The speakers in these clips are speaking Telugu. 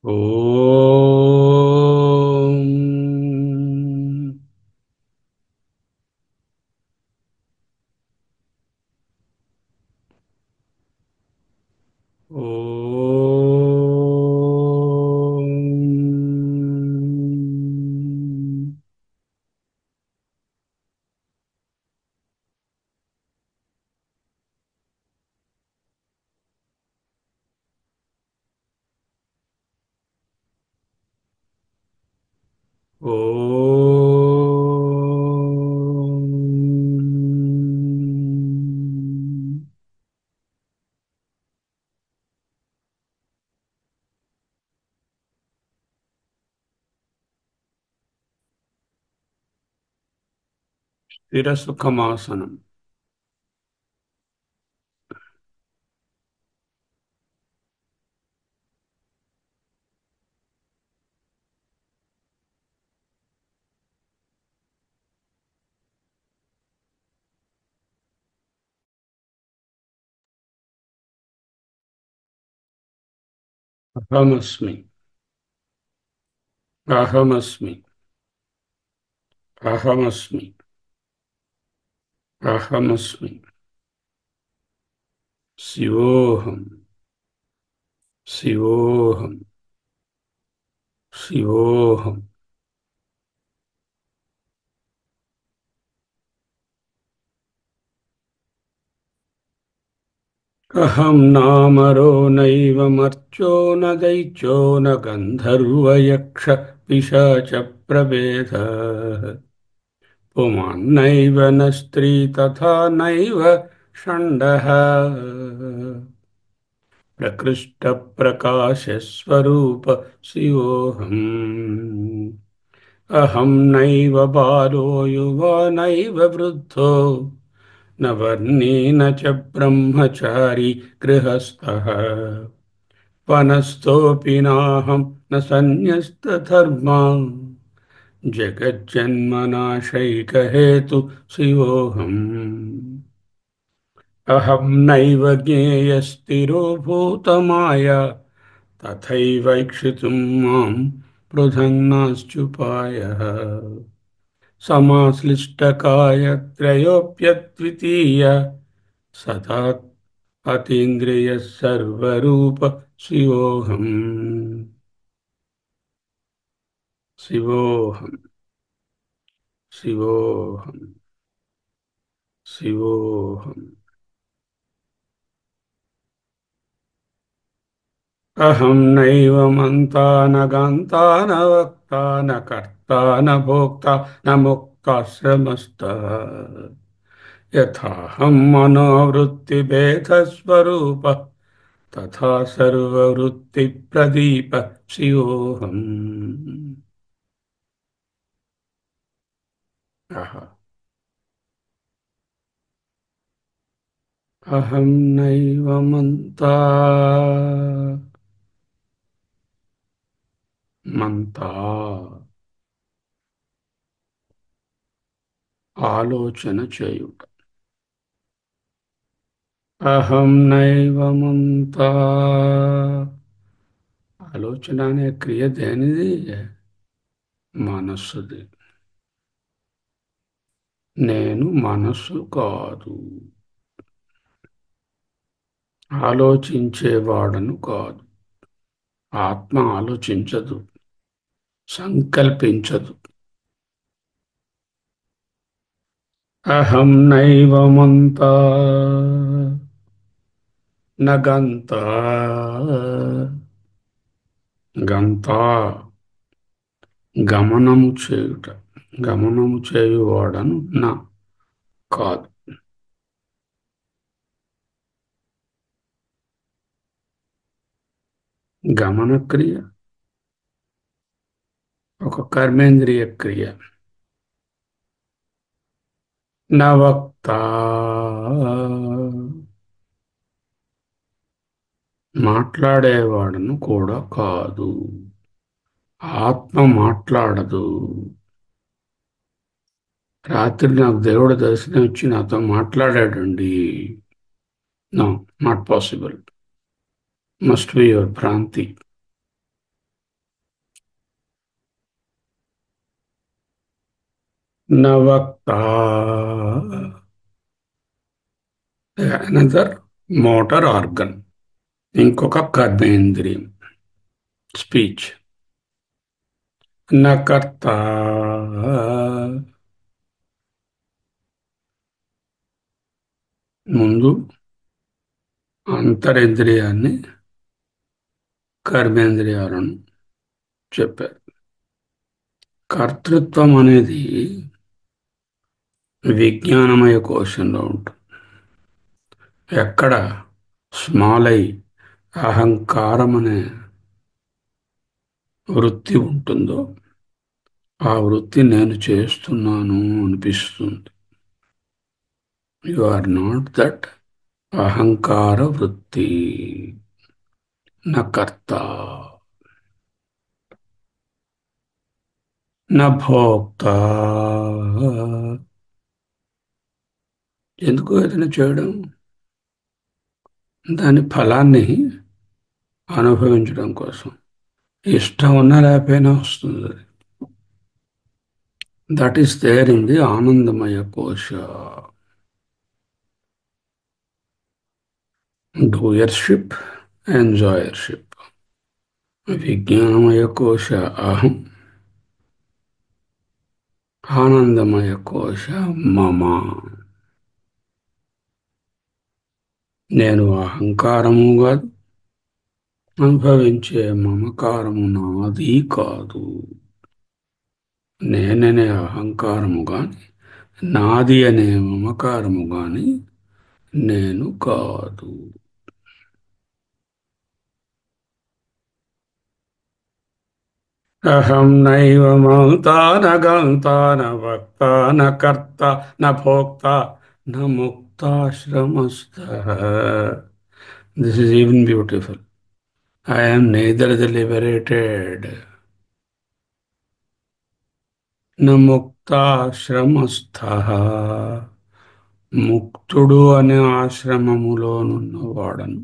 ఓం ఓం ఓం స్థిరసుఖమాసనం. అహమస్మి. అహమస్మి. అహమస్మి. అహమస్మి. శివోహం. శివోహం. శివోహం. అహం నామరో నైవ మర్త్యో న దైత్యో న గంధర్వయక్ష పిశాచ ప్రభేదః. పుమాన్నైవ న స్త్రీ తథా నైవ షण्डः. ప్రకృష్ట ప్రకాశ స్వరూప శివోహం. అహం నైవ బాలో యువా నైవ వృద్ధో న వర్ణీ న చ బ్రహ్మచారి గృహస్థః. వనస్థోऽపి నాహం న సన్యస్తధర్మా జగజ్జన్మనాశైకహేతు శివోహం. అహం నైవ జ్ఞేయస్థిరో భూతమాయా తథైవైక్షితుం మాం పృథంనాశ్చుపాయః. సమాశ్లిష్టకాయత్రయోऽప్యద్వితీయ సదా అతీంద్రియ సర్వరూప శివోహం. శివోహం. శివోహం. శివోహం. అహం నైవ మంతా న గంతా న వక్తా న కర్తా న భోక్తా న ముక్తాశ్రమస్థः. యథాహం మనోవృత్తిభేదస్వరూపः తథా సర్వవృత్తిప్రదీప శివోహం. అహ. అహం నైవ మంతా. మంతా ఆలోచన చేయుట. అహం నైవ మంతా. ఆలోచన అనే క్రియ దేనిది? మనస్సుది. నేను మనస్సు కాదు. ఆలోచించేవాడను కాదు. ఆత్మ ఆలోచించదు, సంకల్పించదు. అహం నైవ మంతా న గంతా. గంతా గమనము చేయుట. గమనము చేయువాడను నా కాదు. గమన క్రియ ఒక కర్మేంద్రియ క్రియ. న వక్తా మాట్లాడేవాడను కూడా కాదు. ఆత్మ మాట్లాడదు. రాత్రి నాకు దేవుడు దర్శనం ఇచ్చి నాతో మాట్లాడాడండి. No, not possible. Must be your భ్రాంతి. నవక్త అనదర్ మోటార్ ఆర్గన్, ఇంకొక కర్మేంద్రియం, స్పీచ్. నకర్త ముందు అంతరింద్రియాన్ని, కర్మేంద్రియాలను చెప్పారు. కర్తృత్వం అనేది విజ్ఞానమయ కోశంలో ఉంటుంది. ఎక్కడ స్మాల్ ఐ, అహంకారం అనే వృత్తి ఉంటుందో ఆ వృత్తి నేను చేస్తున్నాను అనిపిస్తుంది. యు ఆర్ నాట్ దట్ అహంకార వృత్తి. న కర్త న భోక్త. ఎందుకు ఏదైనా చేయడం? దాని ఫలాన్ని అనుభవించడం కోసం. ఇష్టం ఉన్నా లేకపోయినా వస్తుంది అది. That is there in the ఆనందమయ కోశ. Doership, enjoyership. విజ్ఞానమయ కోశ అహం, ఆనందమయ కోశ మమ. నేను అహంకారము కాదు, అనుభవించే మమకారము నాది కాదు. నేననే అహంకారము గాని, నాది అనే మమకారము గాని నేను కాదు. అహం నైవ మంతా న గంతా న వక్తా న కర్త న భోక్తా న ముక్తాశ్రమస్థః. This is even beautiful. I am neither the liberated న ముక్తాశ్రమస్థః. ముక్తుడు అనే ఆశ్రమములోనున్నవాడను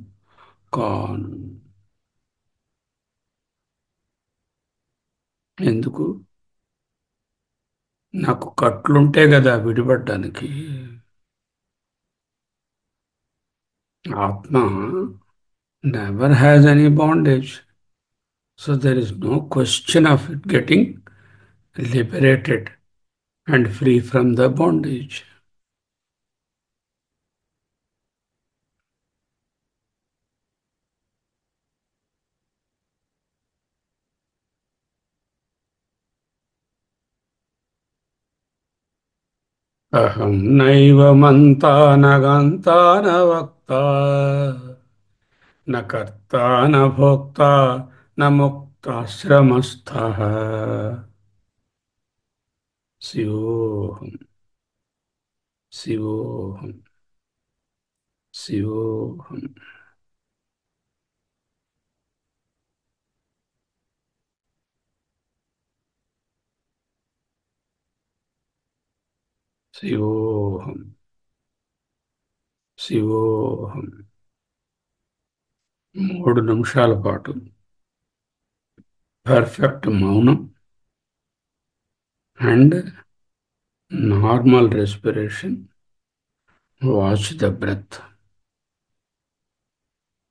కాను. ఎందుకు? నాకు కట్లుంటే కదా విడిపడ్డానికి. ఆత్మ never has any bondage. So there is no question of it getting liberated and free from the bondage. అహం నైవ మంతా న గంతా న వక్తా న కర్తా న భోక్తా న ముక్తాశ్రమస్థః. శివోహం శివోహం శివోహం. శివోహం శివోహం. 3 నిమిషాల పాటు పర్ఫెక్ట్ మౌనం and normal respiration. Watch the breath.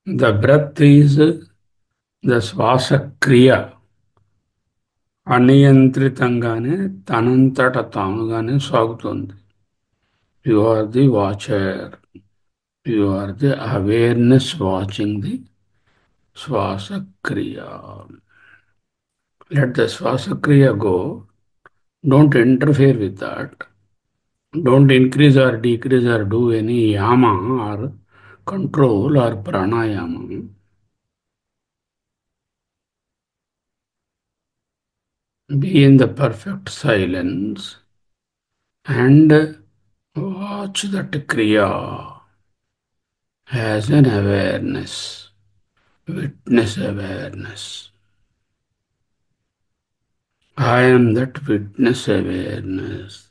The breath is the శ్వాసక్రియ అనియంత్రితంగానే తనంతట తానుగానే సాగుతుంది. You are the watcher. You are the awareness watching the శ్వాసక్రియ. లెట్ ద శ్వాసక్రియ go. Don't interfere with that. Don't increase or decrease or do any yama or control or pranayama. Be in the perfect silence and watch that Kriya as an awareness, witness awareness. I am that witness awareness.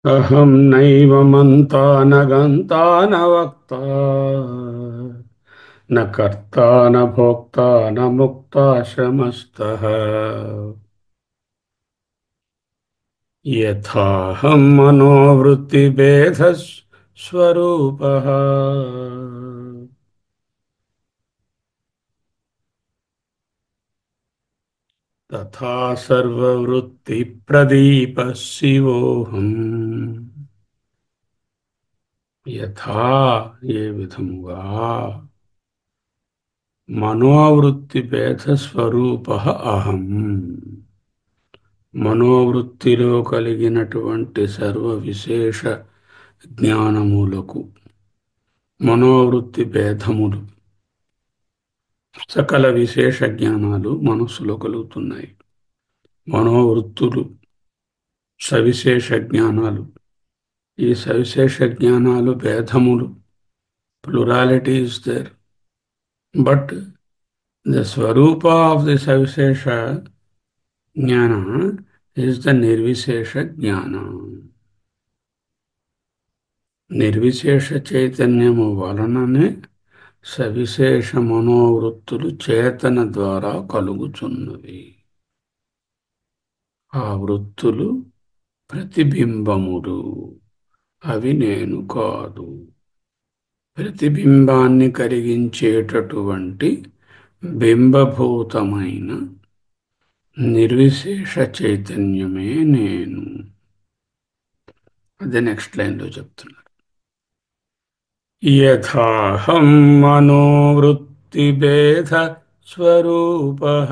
అహం నైవ మంతా న గంతా న వక్తా న కర్తా న భోక్తా న ముక్తా శమస్తః యథాహం మనోవృత్తిభేద స్వరూపః తథా సర్వవృత్తి ప్రదీప శివోహం. యథా ఏ విధముగా మనోవృత్తి భేద స్వరూప అహం, మనోవృత్తిలో కలిగినటువంటి సర్వ విశేష జ్ఞానములకు మనోవృత్తి భేదములు, సకల విశేష జ్ఞానాలు మనస్సులో కలుగుతున్నాయి. మనోవృత్తులు సవిశేష జ్ఞానాలు. ఈ సవిశేష జ్ఞానాలు భేదములు, plurality is there, but the స్వరూప ఆఫ్ ది సవిశేష జ్ఞాన ఈజ్ ద నిర్విశేష జ్ఞాన. నిర్విశేష చైతన్యము వలననే సవిశేష మనోవృత్తులు చేతన ద్వారా కలుగుచున్నవి. ఆ వృత్తులు ప్రతిబింబములు, అవి నేను కాదు. ప్రతిబింబాన్ని కలిగించేటటువంటి బింబభూతమైన నిర్విశేష చైతన్యమే నేను. అదే నెక్స్ట్ లైన్లో చెప్తున్నారు. యథాహం మనోవృత్తిభేద స్వరూపః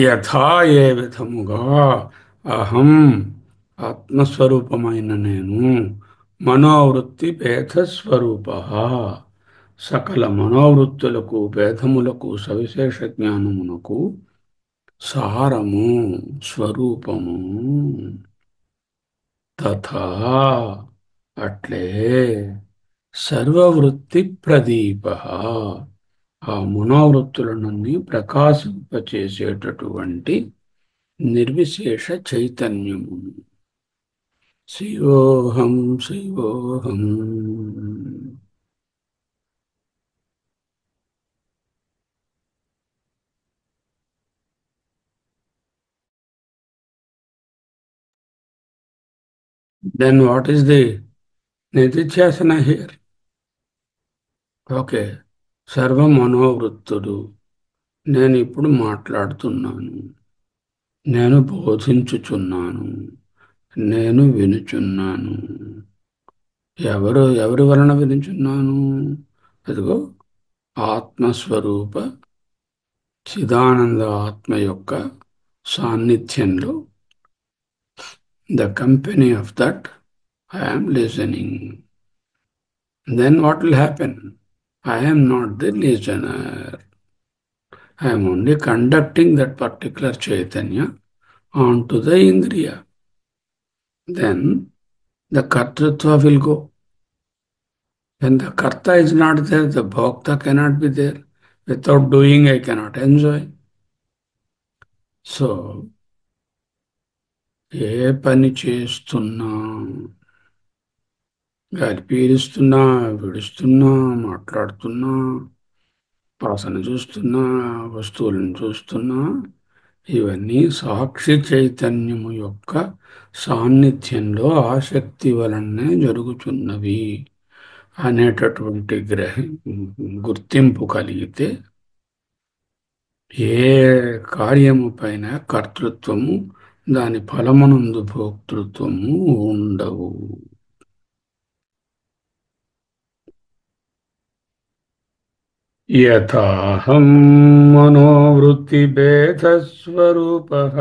యథా ఏ విధముగా అహం ఆత్మస్వరూపమైన నేను మనోవృత్తి భేదస్వరూప, సకల మనోవృత్తులకు భేదములకు సవిశేష జ్ఞానమునకు సారము స్వరూపము. తథా అట్లే సర్వవృత్తి ప్రదీప, ఆ మనోవృత్తులనన్నీ ప్రకాశింపచేసేటటువంటి నిర్విశేష చైతన్యము. శివోహం శివోహం. Then what is the నిధిధ్యాసన హియర్? ఓకే, సర్వ మనోవృత్తులు. నేను ఇప్పుడు మాట్లాడుతున్నాను, నేను బోధించుచున్నాను, నేను వినుచున్నాను. ఎవరి వలన వినుచున్నాను? అదిగో ఆత్మస్వరూప చిదానంద ఆత్మ యొక్క సాన్నిధ్యంలో, the company of that I am listening. Then what will happen? I am not the listener. I am only conducting that particular Chaitanya onto the Indriya. Then the Kartritva will go. When the Karta is not there, the Bhokta cannot be there. Without doing, I cannot enjoy. So, ఏ పని చేస్తున్నా, గాలి పీలుస్తున్నా, విడుస్తున్నా, మాట్లాడుతున్నా, వాసన చూస్తున్నా, వస్తువులను చూస్తున్నా, ఇవన్నీ సాక్షి చైతన్యము యొక్క సాన్నిధ్యంలో ఆసక్తి వలనే జరుగుతున్నవి అనేటటువంటి గుర్తింపు కలిగితే ఏ కార్యము పైన కర్తృత్వము, దాని ఫలమునందు భోక్తృత్వము ఉండవు. యథాహం మనోవృత్తిభేదస్వరూపః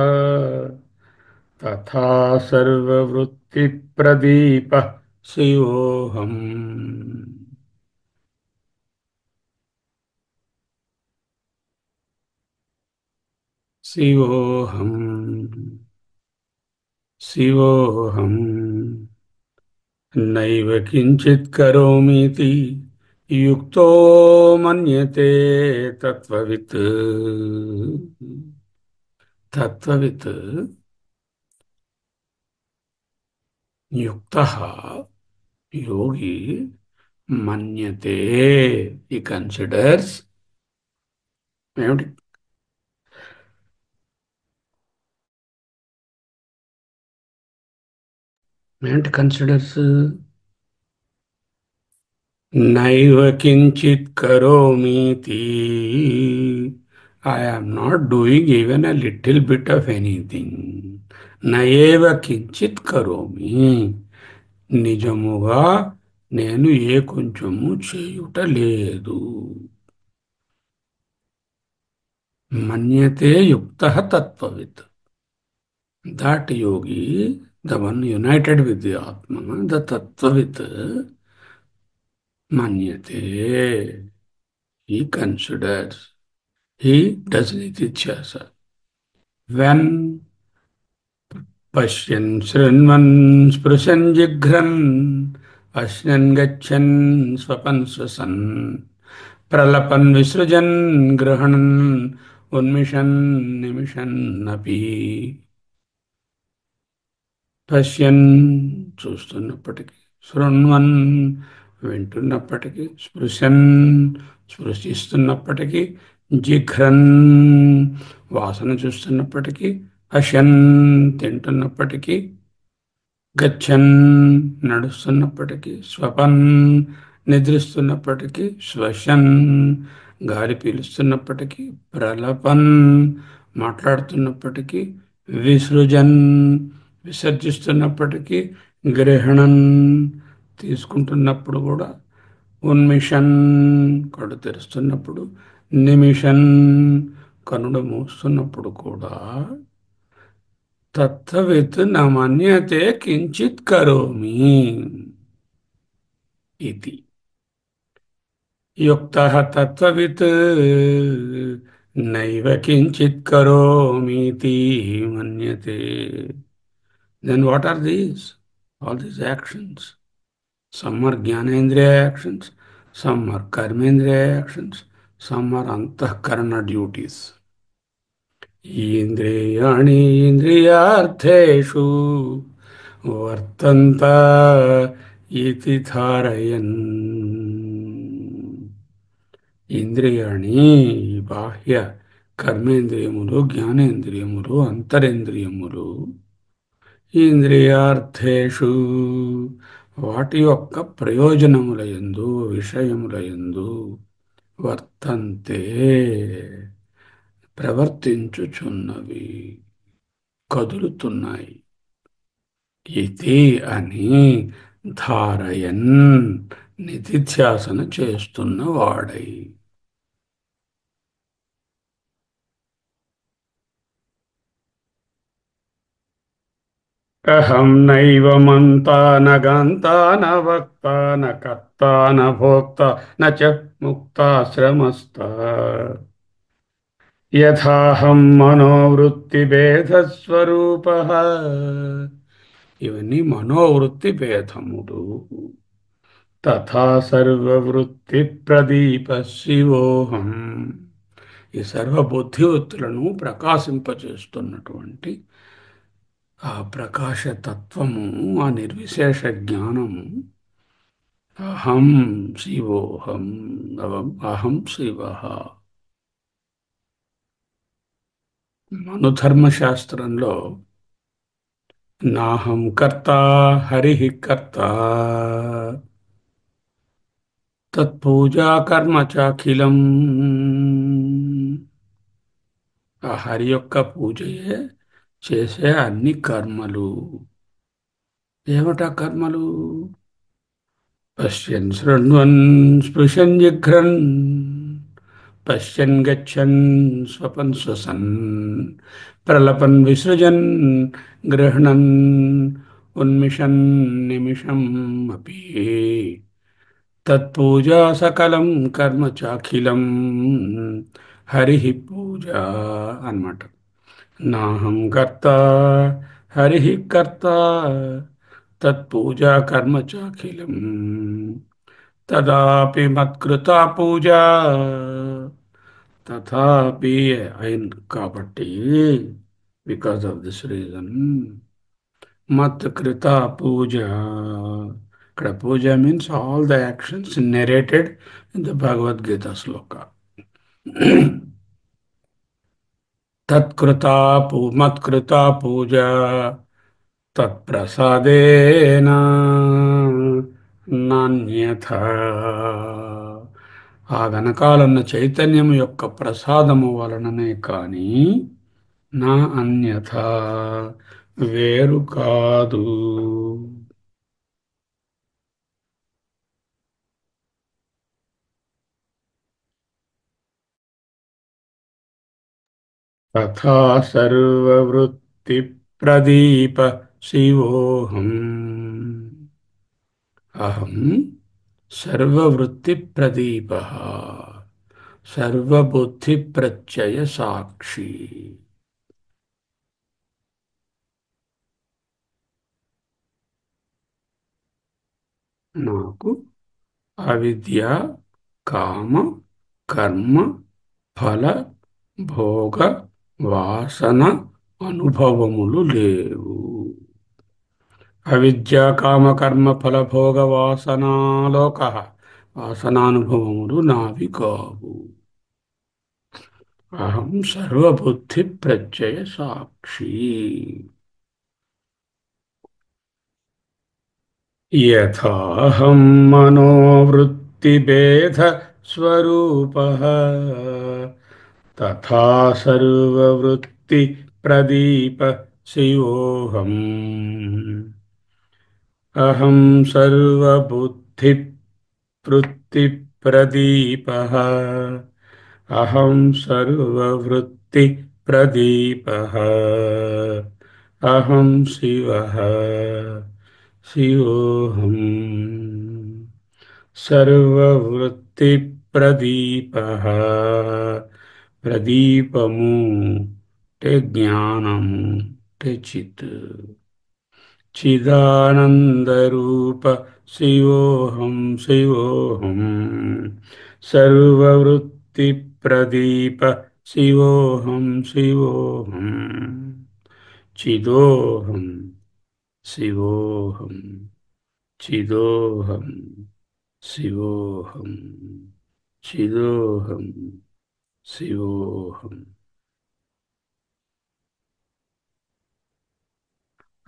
తథా సర్వవృత్తిప్రదీపః శివోహం. శివోహం శివోహం నైవ కించిత్ కరోమీతి యుక్తో మన్యతే తత్వవిత్. తత్వవిత్ యుక్తః యోగి మన్యతే, ఈ కన్సిడర్స్. ఏమిటి? ఏమిటి కన్సిడర్స్? నైవ కించిత్ కరోమీతి. I am not doing even a little bit of anything. నయేవ కించిత్ కరోమి. నిజముగా నేను ఏ కొంచెము చేయుట లేదు. మన్యతే యుక్త తత్వవిత్. That yogi, the one united with the Atma, the Tattvavit, Manyate, he considers, he does nitithyasa. When Pashyan Srinvan Sprusan Jigran, Ashnan Gachan Swapan Swasan, Pralapan Visrujan Grahanan, Unmishan Nimishan Napi. పశ్యన్ చూస్తున్నప్పటికీ, శృణ్వన్ వింటున్నప్పటికీ, స్పృశన్ స్పృశిస్తున్నప్పటికీ, జిఘ్రన్ వాసన చూస్తున్నప్పటికీ, అశన్ తింటున్నప్పటికీ, గచ్చన్ నడుస్తున్నప్పటికీ, స్వపన్ నిద్రిస్తున్నప్పటికీ, శ్వసన్ గాలి పీలుస్తున్నప్పటికీ, ప్రలపన్ మాట్లాడుతున్నప్పటికీ, విసృజన్ విసర్జిస్తున్నప్పటికీ, గ్రహణం తీసుకుంటున్నప్పుడు కూడా, ఉన్మిషన్ కడు తెరుస్తున్నప్పుడు, నిమిషన్ కనుడు మూస్తున్నప్పుడు కూడా, తత్వవిత్ న మన్యతే కించిత్ కరోమి ఇది. యుక్తః తత్వవిత్ నైవ కించిత్ కరోమీతి మన్యతే. Then what are these? All these actions. Some are Jnanendriya actions, some are Karmendriya actions, some are Antahkarana duties. Indriyani indriyartheshu vartanta iti tharayan. ఇంద్రియాణి బాహ్య కర్మేంద్రియములు, జ్ఞానేంద్రియములు, అంతరేంద్రియములు, ఇంద్రియార్థేషు వాటి యొక్క ప్రయోజనములయందు, విషయములయందు, వర్తంతే ప్రవర్తించుచున్నవి, కదులుతున్నాయి. ఇది అని ధారయన్ నిధిధ్యాసన చేస్తున్నవాడై. అహం నైవ మంతా న గంతా న వక్తా న కర్తా న భోక్తా న చ ముక్తాశ్రమస్థా. యథాహం మనోవృత్తి భేదస్వరూపః. ఇవన్నీ మనోవృత్తి భేదములు. తథా సర్వవృత్తి ప్రదీప శివోహం. ఈ సర్వబుద్ధివృత్తులను ప్రకాశింపచేస్తున్నటువంటి ఆ ప్రకాశతత్వము, ఆ నిర్విశేష జ్ఞానము, అహం శివోహం, అహం శివ. మనుధర్మశాస్త్రంలో నాహం కర్త హరి కర్త, తత్పూజా కర్మ చాఖిలం. ఆ హరి యొక్క పూజయే చేసే అన్ని కర్మలు. ఏమిటా కర్మలు? పశ్యన్ శృణ్వన్ స్పృశన్ జిఘ్రన్, పశ్యన్ గచ్చన్ స్వపన్ శ్వసన్, ప్రలపన్ విసృజన్ గృహణన్, ఉన్మిషన్ నిమిషం అపి. తత్పూజా సకలం కర్మ చాఖిలం హరి పూజ అన్నమాట. నాహం కర్త హరి కర్త, తత్పూజా కర్మ చాఖిలం. తదాపి మత్కృతా పూజా తథాపి అయిన్ కాబట్టి బికాస్ ఆఫ్ దిస్ రీజన్ మత్కృత పూజ. ఇక్కడ పూజ means all the actions narrated in the Bhagavad Gita శ్లోక. తత్కృతా మత్కృతా పూజ తత్ప్రసాదేన నాణ్యథా. ఆ వెనకాలన్న చైతన్యం యొక్క ప్రసాదము వలననే కాని నా అన్యథా వేరు కాదు. తథా సర్వవృత్తి ప్రదీప శివోహం. అహం సర్వవృత్తి ప్రదీప సర్వబుద్ధి ప్రత్యయ సాక్షి. నాకు అవిద్య, కామ, కర్మ, ఫల, భోగ, వాసన అనుభవములు లేవు. అవిద్య, కామ, కర్మ, ఫల, భోగ, వాసనాలోక వాసనానుభవములు నావి కావు. అహం సర్వబుద్ధి ప్రత్యయ సాక్షి. యథాహం మనోవృత్తిభేద స్వరూపః తథా సర్వవృత్తి ప్రదీప శివోహం. అహం సర్వబుద్ధి వృత్తి ప్రదీపః అహం సర్వవృత్తి ప్రదీపః అహం శివః శివోహం. సర్వవృత్తి ప్రదీపః. ప్రదీపము అంటే జ్ఞానము అంటే చిత్. చిదానందరూప శివోహం శివోహం. సర్వవృత్తి ప్రదీప శివోహం శివోహం. చిదోహం శివోహం చిదోహం శివోహం చిదోహం శివోహం.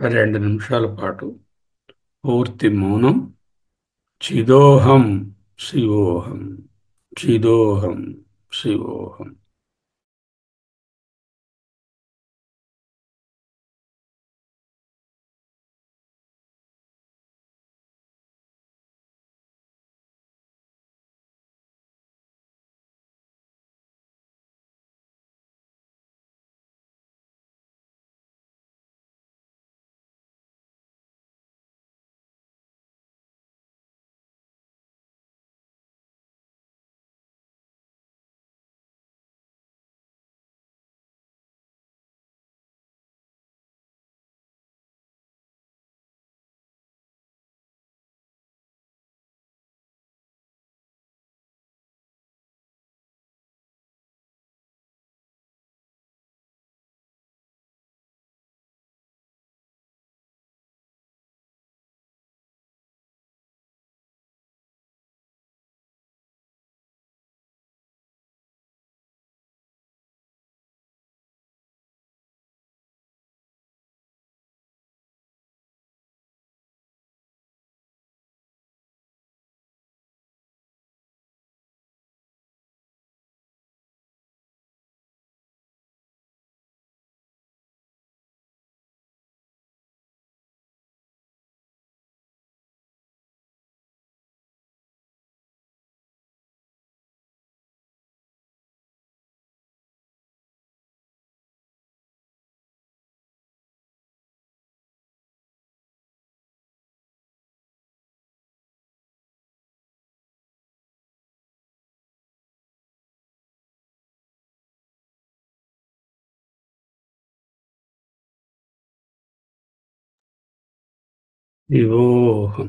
2 నిమిషాల పాటు పూర్తి మౌనం. చిదోహం శివోహం చిదోహం శివోహం. శివోహం